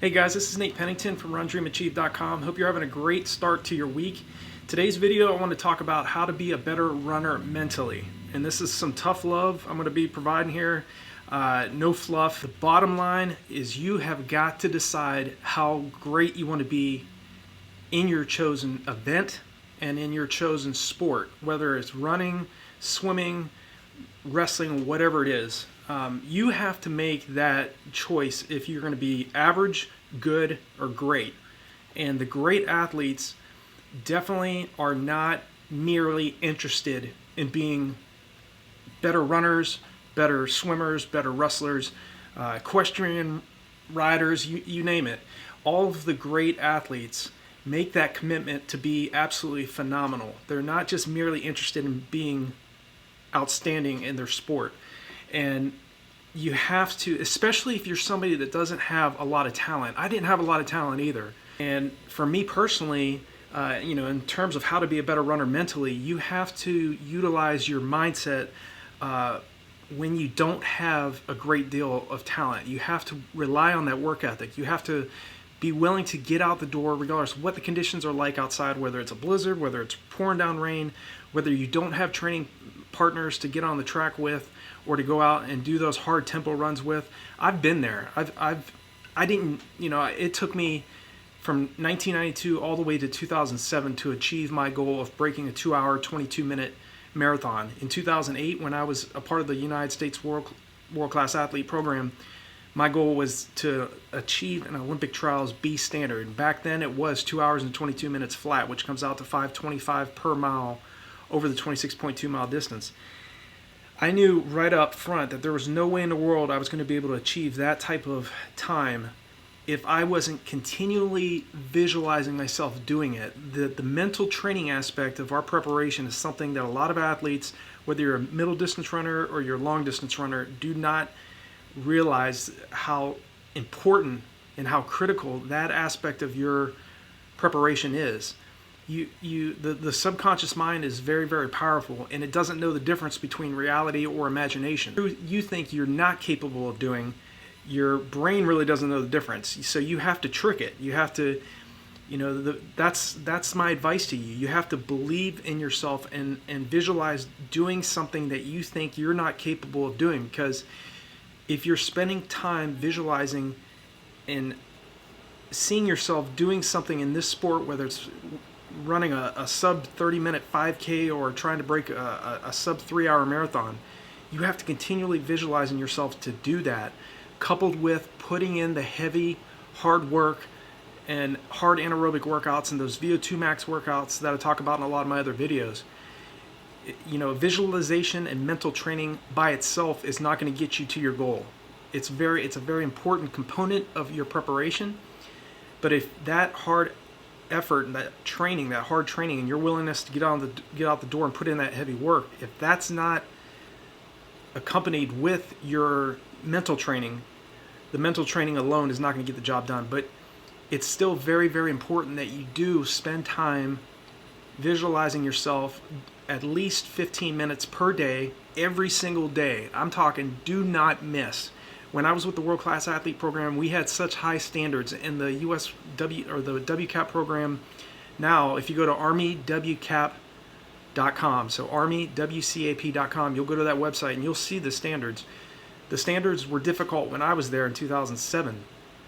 Hey guys, this is Nate Pennington from RunDreamAchieve.com. Hope you're having a great start to your week. Today's video, I want to talk about how to be a better runner mentally. And this is some tough love I'm going to be providing here. No fluff. The bottom line is you have got to decide how great you want to be in your chosen event and in your chosen sport, whether it's running, swimming, wrestling, whatever it is. You have to make that choice if you're going to be average, good, or great. And the great athletes definitely are not merely interested in being better runners, better swimmers, better wrestlers, equestrian riders, you name it. All of the great athletes make that commitment to be absolutely phenomenal. They're not just merely interested in being outstanding in their sport. And you have to, especially if you're somebody that doesn't have a lot of talent. I didn't have a lot of talent either. And for me personally, in terms of how to be a better runner mentally, you have to utilize your mindset when you don't have a great deal of talent. You have to rely on that work ethic. You have to be willing to get out the door regardless of what the conditions are like outside, whether it's a blizzard, whether it's pouring down rain, whether you don't have training partners to get on the track with or to go out and do those hard tempo runs with. I've been there. It took me from 1992 all the way to 2007 to achieve my goal of breaking a 2-hour, 22-minute marathon. In 2008, when I was a part of the United States World-Class Athlete Program, my goal was to achieve an Olympic trials B standard. Back then it was 2 hours and 22 minutes flat, which comes out to 5:25 per mile over the 26.2 mile distance. I knew right up front that there was no way in the world I was going to be able to achieve that type of time if I wasn't continually visualizing myself doing it. The mental training aspect of our preparation is something that a lot of athletes, whether you're a middle distance runner or you're a long distance runner, do not realize how important and how critical that aspect of your preparation is. The subconscious mind is very, very powerful, and it doesn't know the difference between reality or imagination. You think you're not capable of doing, your brain really doesn't know the difference. So you have to trick it. You have to, that's my advice to you. You have to believe in yourself and visualize doing something that you think you're not capable of doing, because if you're spending time visualizing and seeing yourself doing something in this sport, whether it's running a sub 30-minute 5K or trying to break a sub 3-hour marathon, you have to continually visualize in yourself to do that, coupled with putting in the heavy, hard work and hard anaerobic workouts and those VO2 max workouts that I talk about in a lot of my other videos. Visualization and mental training by itself is not going to get you to your goal. It's a very important component of your preparation. But if that hard effort and that hard training, and your willingness to get out the door and put in that heavy work, if that's not accompanied with your mental training, the mental training alone is not going to get the job done. But it's still very, very important that you do spend time visualizing yourself at least 15 minutes per day, every single day. I'm talking do not miss. When I was with the World Class Athlete Program, we had such high standards in the USW or the WCAP program. Now, if you go to armywcap.com, so armywcap.com, you'll go to that website and you'll see the standards. The standards were difficult when I was there in 2007.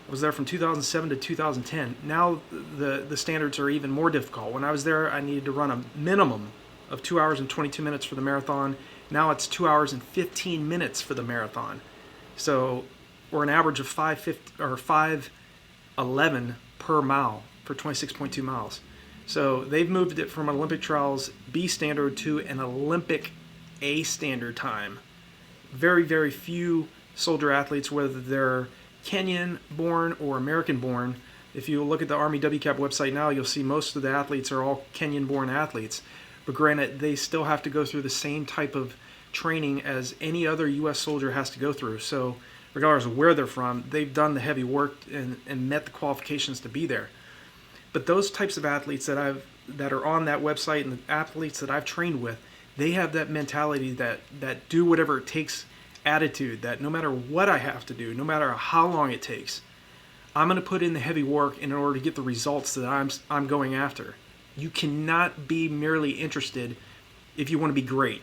I was there from 2007 to 2010. Now the standards are even more difficult. When I was there, I needed to run a minimum of 2 hours and 22 minutes for the marathon. Now it's 2 hours and 15 minutes for the marathon. So we're an average of 5:11 per mile for 26.2 miles. So they've moved it from an Olympic trials B standard to an Olympic A standard time. Very, very few soldier athletes, whether they're Kenyan born or American born. If you look at the Army WCAP website now, you'll see most of the athletes are all Kenyan born athletes. But granted, they still have to go through the same type of training as any other U.S. soldier has to go through. So regardless of where they're from, they've done the heavy work and met the qualifications to be there. But those types of athletes that are on that website and the athletes that I've trained with, they have that mentality that do whatever it takes attitude, that no matter what I have to do, no matter how long it takes, I'm going to put in the heavy work in order to get the results that I'm going after. You cannot be merely interested if you want to be great.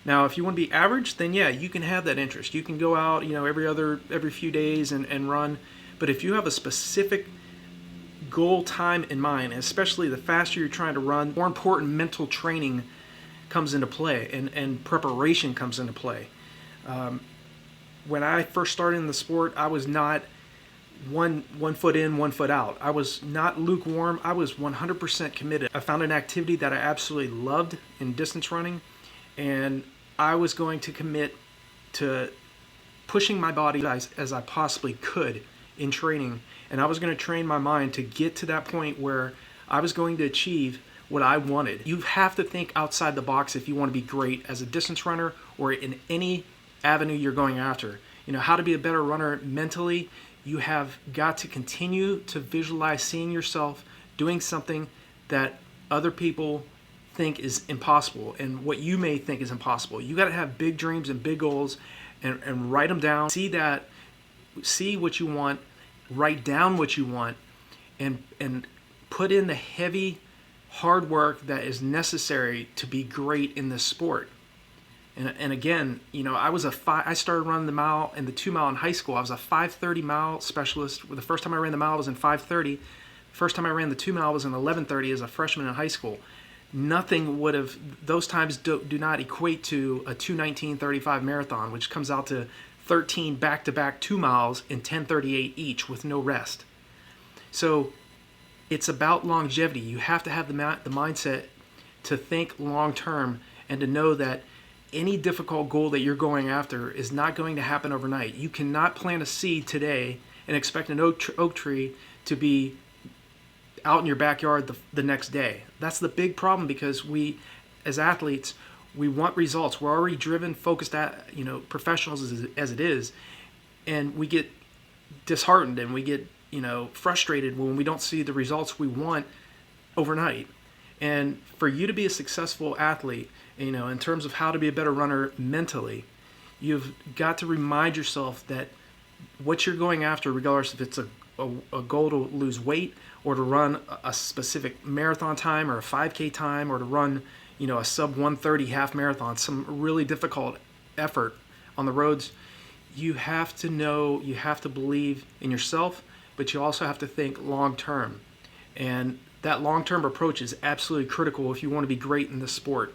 Now, if you want to be average, then yeah, you can have that interest. You can go out, every few days and run. But if you have a specific goal time in mind, especially the faster you're trying to run, more important mental training comes into play, and preparation comes into play. When I first started in the sport, I was not one foot in, 1 foot out. I was not lukewarm. I was 100% committed. I found an activity that I absolutely loved in distance running, and I was going to commit to pushing my body as I possibly could in training, and I was going to train my mind to get to that point where I was going to achieve what I wanted. You have to think outside the box if you want to be great as a distance runner or in any avenue you're going after. How to be a better runner mentally. You have got to continue to visualize seeing yourself doing something that other people think is impossible and what you may think is impossible. You got to have big dreams and big goals and write them down. See what you want, write down what you want, and put in the heavy, hard work that is necessary to be great in this sport. And again, I started running the mile and the 2 mile in high school. I was a 5:30 mile specialist. The first time I ran the mile was in 5:30. The first time I ran the 2 mile was in 11:30 as a freshman in high school. Nothing would have, those times do not equate to a 2:19:35 marathon, which comes out to 13 back-to-back 2 miles in 10:38 each with no rest. So it's about longevity. You have to have the mindset to think long-term and to know that any difficult goal that you're going after is not going to happen overnight. You cannot plant a seed today and expect an oak tree to be out in your backyard the next day. That's the big problem, because we, as athletes, we want results. We're already driven, focused professionals as it is, and we get disheartened and we get frustrated when we don't see the results we want overnight. And for you to be a successful athlete, in terms of how to be a better runner mentally, you've got to remind yourself that what you're going after, regardless if it's a goal to lose weight or to run a specific marathon time or a 5K time or to run, a sub 130 half marathon, some really difficult effort on the roads, you have to know, you have to believe in yourself, but you also have to think long term. And that long-term approach is absolutely critical if you want to be great in this sport.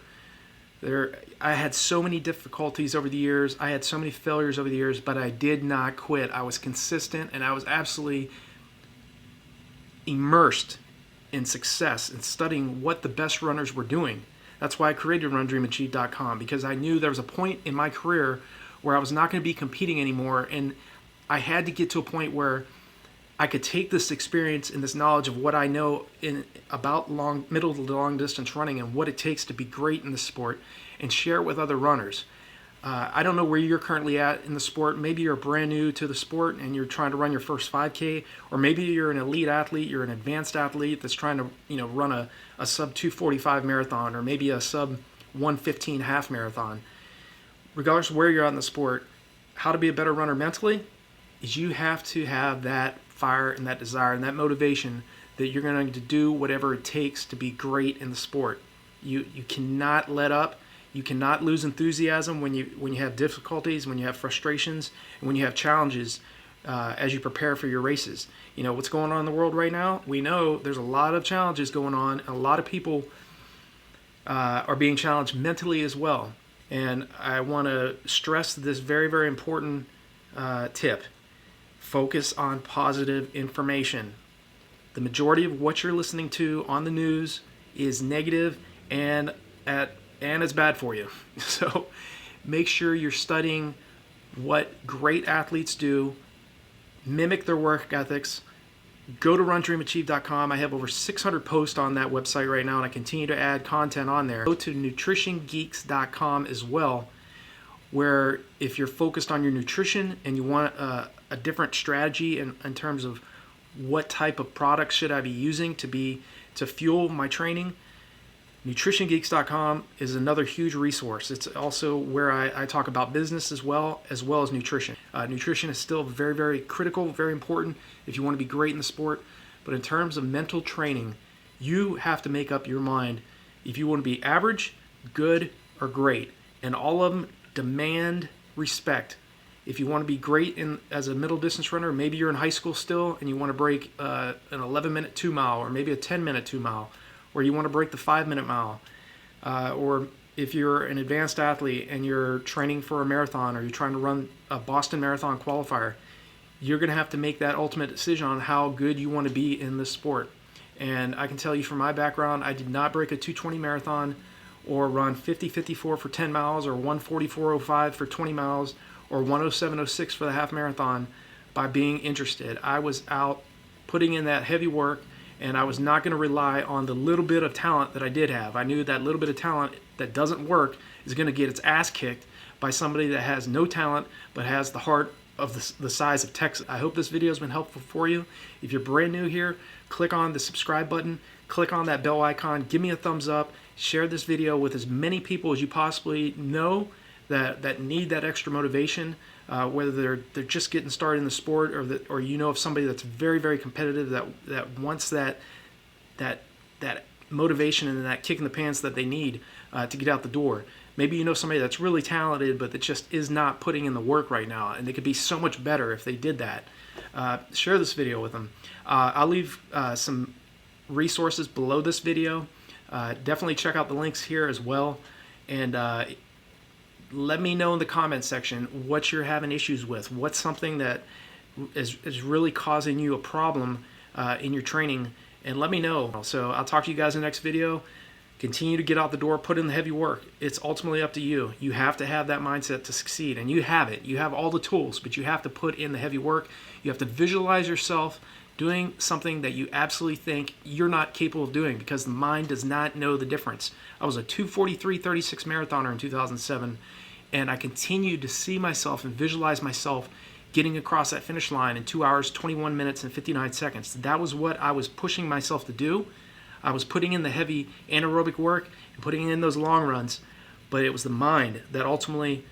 I had so many difficulties over the years. I had so many failures over the years, but I did not quit. I was consistent, and I was absolutely immersed in success and studying what the best runners were doing. That's why I created RunDreamAchieve.com, because I knew there was a point in my career where I was not going to be competing anymore, and I had to get to a point where I could take this experience and this knowledge of what I know about middle to long distance running and what it takes to be great in the sport and share it with other runners. I don't know where you're currently at in the sport. Maybe you're brand new to the sport and you're trying to run your first 5K, or maybe you're an elite athlete, you're an advanced athlete that's trying to run a sub 245 marathon, or maybe a sub 115 half marathon. Regardless of where you're at in the sport, how to be a better runner mentally is you have to have that fire and that desire and that motivation that you're going to do whatever it takes to be great in the sport. You cannot let up. You cannot lose enthusiasm when you have difficulties, when you have frustrations, and when you have challenges as you prepare for your races. What's going on in the world right now? We know there's a lot of challenges going on, and a lot of people are being challenged mentally as well. And I want to stress this very, very important tip. Focus on positive information. The majority of what you're listening to on the news is negative and it's bad for you. So make sure you're studying what great athletes do, mimic their work ethics. Go to RunDreamAchieve.com. I have over 600 posts on that website right now, and I continue to add content on there. Go to NutritionGeeks.com as well, where if you're focused on your nutrition and you want a different strategy in terms of what type of products should I be using to fuel my training, NutritionGeeks.com is another huge resource. It's also where I talk about business as well as nutrition. Nutrition is still very, very critical, very important if you want to be great in the sport. But in terms of mental training, you have to make up your mind if you want to be average, good, or great. And all of them demand respect. If you want to be great as a middle distance runner, maybe you're in high school still and you want to break an 11-minute 2-mile or maybe a 10-minute 2-mile, or you want to break the 5-minute mile, or if you're an advanced athlete and you're training for a marathon or you're trying to run a Boston Marathon qualifier, you're going to have to make that ultimate decision on how good you want to be in this sport. And I can tell you from my background, I did not break a 2:20 marathon or run 50:54 for 10 miles or 1:44:05 for 20 miles or 1:07:06 for the half marathon by being interested. I was out putting in that heavy work, and I was not going to rely on the little bit of talent that I did have. I knew that little bit of talent that doesn't work is going to get its ass kicked by somebody that has no talent but has the heart of the size of Texas. I hope this video has been helpful for you. If you're brand new here, click on the subscribe button, click on that bell icon, give me a thumbs up, share this video with as many people as you possibly know that need that extra motivation, whether they're just getting started in the sport or you know of somebody that's very, very competitive that wants that motivation and that kick in the pants that they need to get out the door. Maybe you know somebody that's really talented but that just is not putting in the work right now, and they could be so much better if they did that. Share this video with them. I'll leave some resources below this video. Definitely check out the links here as well, and let me know in the comment section what you're having issues with. What's something that is really causing you a problem in your training, and let me know. So I'll talk to you guys in the next video. Continue to get out the door, put in the heavy work. It's ultimately up to you. You have to have that mindset to succeed, and you have it. You have all the tools, but you have to put in the heavy work. You have to visualize yourself doing something that you absolutely think you're not capable of doing, because the mind does not know the difference. I was a 2:43:36 marathoner in 2007, and I continued to see myself and visualize myself getting across that finish line in 2 hours, 21 minutes, and 59 seconds. That was what I was pushing myself to do. I was putting in the heavy anaerobic work and putting in those long runs, but it was the mind that ultimately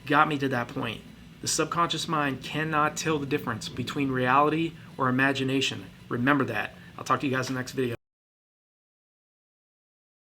got me to that point. The subconscious mind cannot tell the difference between reality or imagination. Remember that. I'll talk to you guys in the next video.